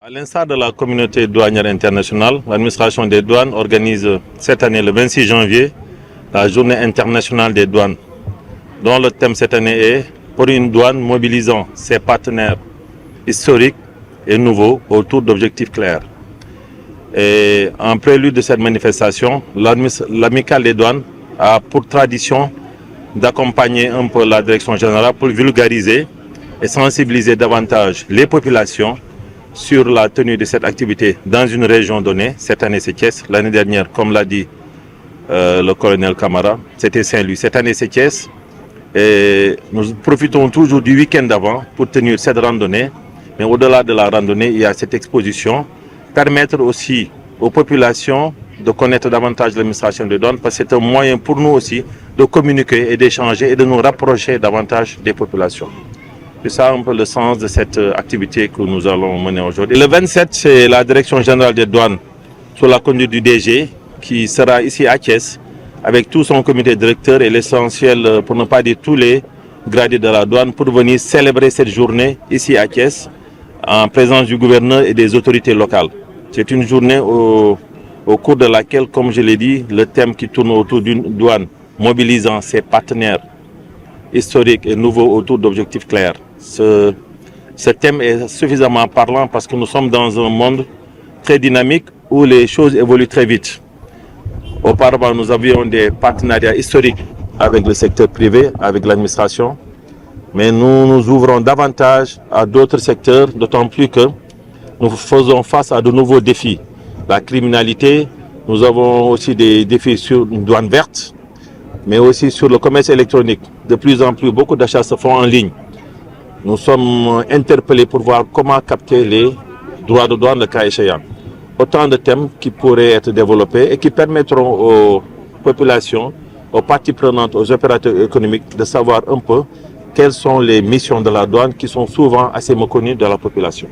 À l'instar de la communauté douanière internationale, l'administration des douanes organise cette année, le 26 janvier, la journée internationale des douanes, dont le thème cette année est « Pour une douane mobilisant ses partenaires historiques et nouveaux autour d'objectifs clairs ». Et en prélude de cette manifestation, l'amicale des douanes a pour tradition d'accompagner un peu la direction générale pour vulgariser et sensibiliser davantage les populations sur la tenue de cette activité dans une région donnée. Cette année, c'est Thiès. L'année dernière, comme l'a dit le colonel Camara, c'était Saint-Louis. Cette année, c'est Thiès. Et nous profitons toujours du week-end d'avant pour tenir cette randonnée. Mais au-delà de la randonnée, il y a cette exposition. Permettre aussi aux populations de connaître davantage l'administration des douanes, parce que c'est un moyen pour nous aussi de communiquer et d'échanger et de nous rapprocher davantage des populations. C'est ça un peu le sens de cette activité que nous allons mener aujourd'hui. Le 27, c'est la direction générale des douanes sous la conduite du DG qui sera ici à Thiès avec tout son comité directeur et l'essentiel, pour ne pas dire tous les gradés de la douane, pour venir célébrer cette journée ici à Thiès en présence du gouverneur et des autorités locales. C'est une journée au cours de laquelle, comme je l'ai dit, le thème qui tourne autour d'une douane mobilisant ses partenaires historiques et nouveaux autour d'objectifs clairs. Ce thème est suffisamment parlant parce que nous sommes dans un monde très dynamique où les choses évoluent très vite. Auparavant, nous avions des partenariats historiques avec le secteur privé, avec l'administration, mais nous nous ouvrons davantage à d'autres secteurs, d'autant plus que nous faisons face à de nouveaux défis. La criminalité, nous avons aussi des défis sur une douane verte, mais aussi sur le commerce électronique. De plus en plus, beaucoup d'achats se font en ligne. Nous sommes interpellés pour voir comment capter les droits de douane le cas échéant. Autant de thèmes qui pourraient être développés et qui permettront aux populations, aux parties prenantes, aux opérateurs économiques de savoir un peu quelles sont les missions de la douane qui sont souvent assez méconnues de la population.